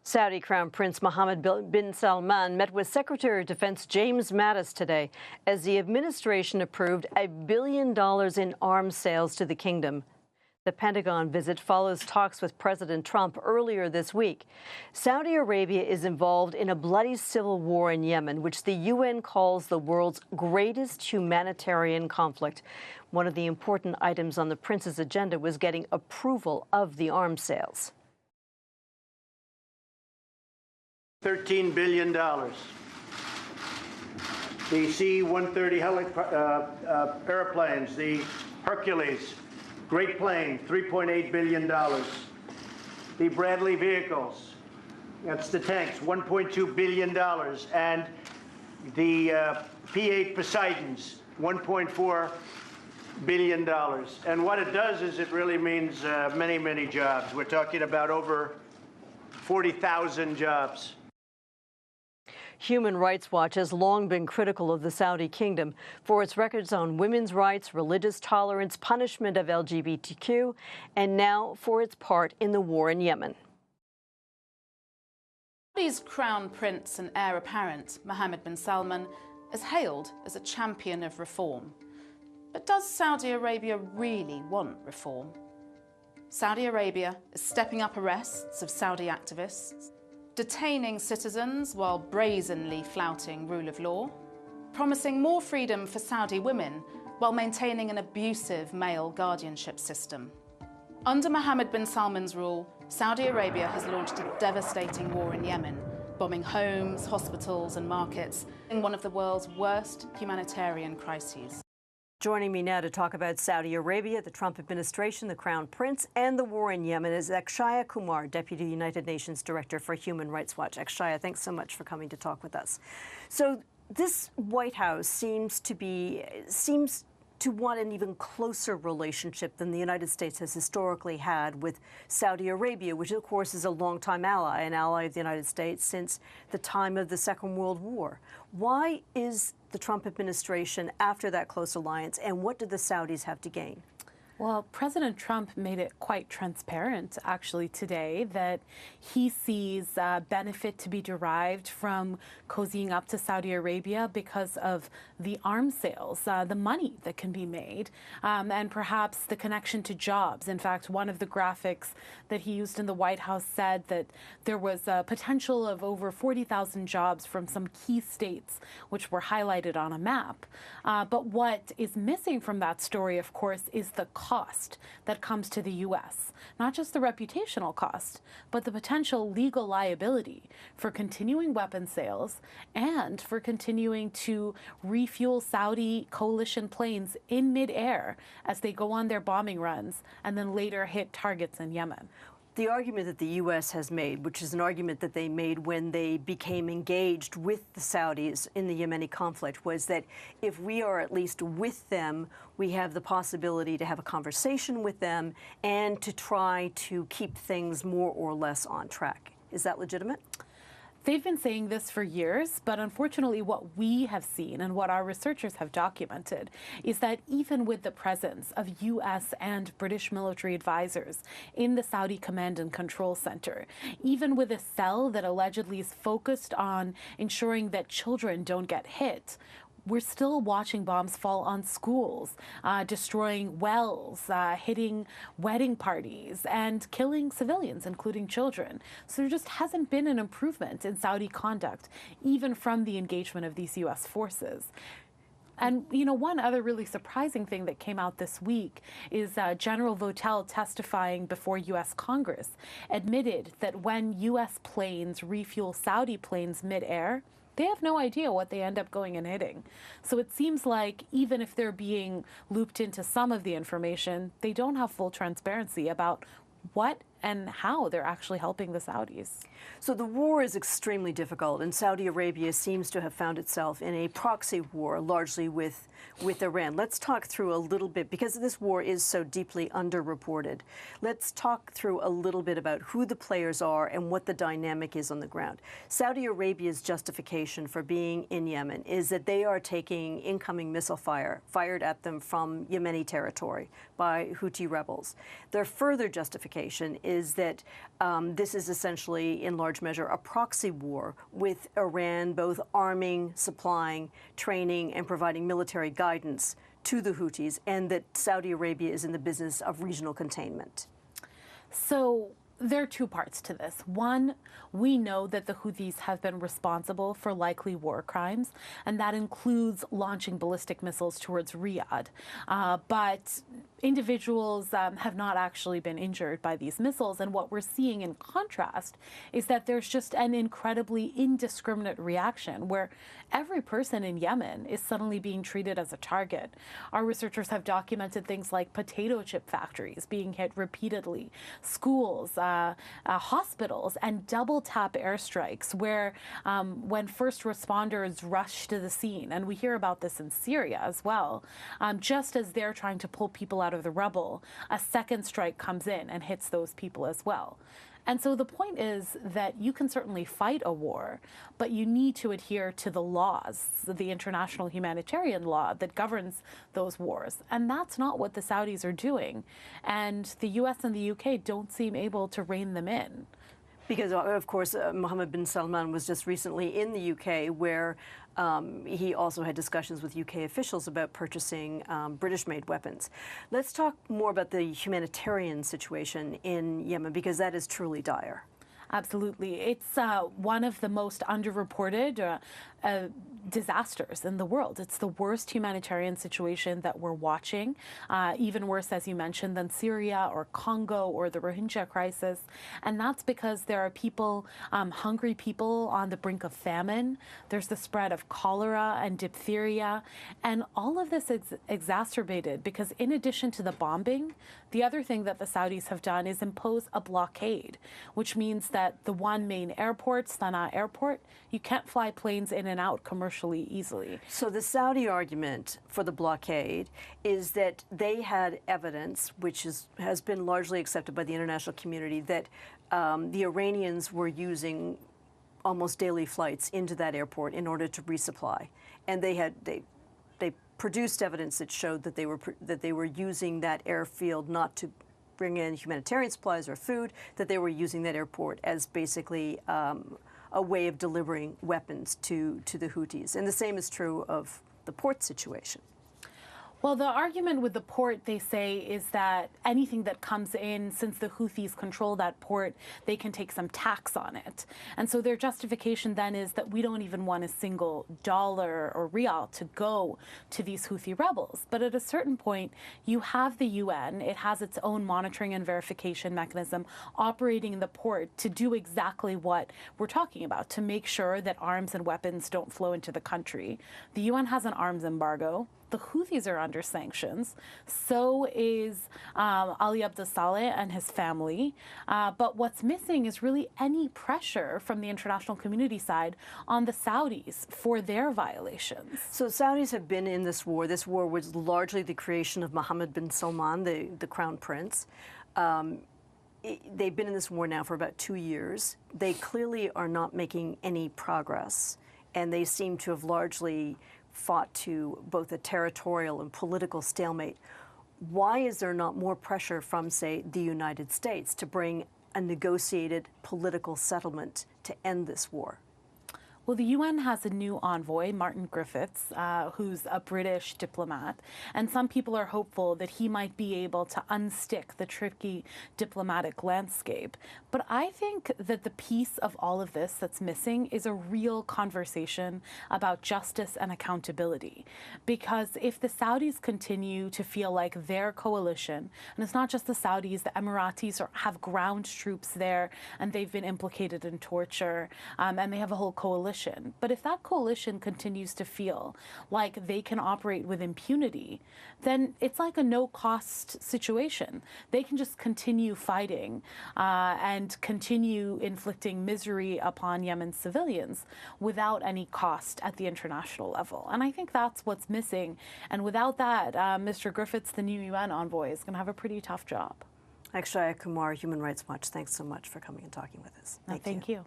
Saudi Crown Prince Mohammed bin Salman met with Secretary of Defense James Mattis today as the administration approved $1 billion in arms sales to the kingdom. The Pentagon visit follows talks with President Trump earlier this week. Saudi Arabia is involved in a bloody civil war in Yemen, which the UN calls the world's greatest humanitarian conflict. One of the important items on the prince's agenda was getting approval of the arms sales. $13 billion. The C-130 airplanes, the Hercules, great plane, $3.8 billion. The Bradley vehicles, that's the tanks, $1.2 billion. And the P-8 Poseidons, $1.4 billion. And what it does is it really means many, many jobs. We're talking about over 40,000 jobs. Human Rights Watch has long been critical of the Saudi kingdom for its records on women's rights, religious tolerance, punishment of LGBTQ, and now for its part in the war in Yemen. Saudi's Crown Prince and Heir Apparent, Mohammed bin Salman, is hailed as a champion of reform. But does Saudi Arabia really want reform? Saudi Arabia is stepping up arrests of Saudi activists, detaining citizens while brazenly flouting rule of law, promising more freedom for Saudi women while maintaining an abusive male guardianship system. Under Mohammed bin Salman's rule, Saudi Arabia has launched a devastating war in Yemen, bombing homes, hospitals and markets in one of the world's worst humanitarian crises. Joining me now to talk about Saudi Arabia, the Trump administration, the Crown Prince, and the war in Yemen is Akshaya Kumar, Deputy United Nations Director for Human Rights Watch. Akshaya, thanks so much for coming to talk with us. So this White House seems to want an even closer relationship than the United States has historically had with Saudi Arabia, which of course is a longtime ally, an ally of the United States since the time of the Second World War. Why is the Trump administration after that close alliance, and what do the Saudis have to gain? Well, President Trump made it quite transparent, actually, today that he sees benefit to be derived from cozying up to Saudi Arabia because of the arms sales, the money that can be made, and perhaps the connection to jobs. In fact, one of the graphics that he used in the White House said that there was a potential of over 40,000 jobs from some key states, which were highlighted on a map. But what is missing from that story, of course, is the cost that comes to the U.S., not just the reputational cost, but the potential legal liability for continuing weapons sales and for continuing to refuel Saudi coalition planes in midair as they go on their bombing runs and then later hit targets in Yemen. The argument that the U.S. has made, which is an argument that they made when they became engaged with the Saudis in the Yemeni conflict, was that if we are at least with them, we have the possibility to have a conversation with them and to try to keep things more or less on track. Is that legitimate? They've been saying this for years, but unfortunately what we have seen and what our researchers have documented is that even with the presence of U.S. and British military advisors in the Saudi Command and Control Center, even with a cell that allegedly is focused on ensuring that children don't get hit, we're still watching bombs fall on schools, destroying wells, hitting wedding parties, and killing civilians, including children. So there just hasn't been an improvement in Saudi conduct, even from the engagement of these U.S. forces. And, you know, one other really surprising thing that came out this week is General Votel testifying before U.S. Congress admitted that when U.S. planes refuel Saudi planes midair, they have no idea what they end up going and hitting. So it seems like even if they're being looped into some of the information, they don't have full transparency about what and how they're actually helping the Saudis. So the war is extremely difficult, and Saudi Arabia seems to have found itself in a proxy war, largely with Iran. Let's talk through a little bit, because this war is so deeply underreported. Let's talk through a little bit about who the players are and what the dynamic is on the ground. Saudi Arabia's justification for being in Yemen is that they are taking incoming missile fire fired at them from Yemeni territory by Houthi rebels. Their further justification is that this is essentially, in large measure, a proxy war with Iran, both arming, supplying, training, and providing military guidance to the Houthis, and that Saudi Arabia is in the business of regional containment. So there are two parts to this. One, we know that the Houthis have been responsible for likely war crimes, and that includes launching ballistic missiles towards Riyadh. But individuals have not actually been injured by these missiles, and what we're seeing in contrast is that there's just an incredibly indiscriminate reaction where every person in Yemen is suddenly being treated as a target. Our researchers have documented things like potato chip factories being hit repeatedly, schools, hospitals, and double-tap airstrikes where when first responders rush to the scene, and we hear about this in Syria as well, just as they're trying to pull people out of the rubble, a second strike comes in and hits those people as well. And so the point is that you can certainly fight a war, but you need to adhere to the laws, the international humanitarian law that governs those wars. And that's not what the Saudis are doing. And the US and the UK don't seem able to rein them in. Because, of course, Mohammed bin Salman was just recently in the UK, where he also had discussions with UK officials about purchasing British-made weapons. Let's talk more about the humanitarian situation in Yemen, because that is truly dire. Absolutely. It's one of the most underreported disasters in the world. It's the worst humanitarian situation that we're watching, even worse, as you mentioned, than Syria or Congo or the Rohingya crisis. And that's because there are people, hungry people on the brink of famine. There's the spread of cholera and diphtheria. And all of this is exacerbated because in addition to the bombing, the other thing that the Saudis have done is impose a blockade, which means that the one main airport, Sana'a Airport, you can't fly planes in and out commercially easily. So the Saudi argument for the blockade is that they had evidence, which has been largely accepted by the international community, that the Iranians were using almost daily flights into that airport in order to resupply, and they produced evidence that showed that they were using that airfield not to bring in humanitarian supplies or food, that they were using that airport as basically a way of delivering weapons to the Houthis. And the same is true of the port situation. Well, the argument with the port, they say, is that anything that comes in, since the Houthis control that port, they can take some tax on it. And so their justification then is that we don't even want a single dollar or rial to go to these Houthi rebels. But at a certain point, you have the UN. It has its own monitoring and verification mechanism operating in the port to do exactly what we're talking about, to make sure that arms and weapons don't flow into the country. The UN has an arms embargo. The Houthis are under sanctions. So is Ali Abdel Saleh and his family. But what's missing is really any pressure from the international community side on the Saudis for their violations. So Saudis have been in this war. This war was largely the creation of Mohammed bin Salman, the crown prince. They've been in this war now for about 2 years. They clearly are not making any progress, and they seem to have largely fought to both a territorial and political stalemate. Why is there not more pressure from, say, the United States to bring a negotiated political settlement to end this war? Well, the UN has a new envoy, Martin Griffiths, who's a British diplomat, and some people are hopeful that he might be able to unstick the tricky diplomatic landscape. But I think that the piece of all of this that's missing is a real conversation about justice and accountability. Because if the Saudis continue to feel like their coalition, and it's not just the Saudis, the Emiratis have ground troops there, and they've been implicated in torture, and they have a whole coalition. But if that coalition continues to feel like they can operate with impunity, then it's like a no-cost situation. They can just continue fighting and continue inflicting misery upon Yemen's civilians without any cost at the international level. And I think that's what's missing. And without that, Mr. Griffiths, the new UN envoy, is going to have a pretty tough job. Akshaya Kumar, Human Rights Watch, thanks so much for coming and talking with us. Thank you.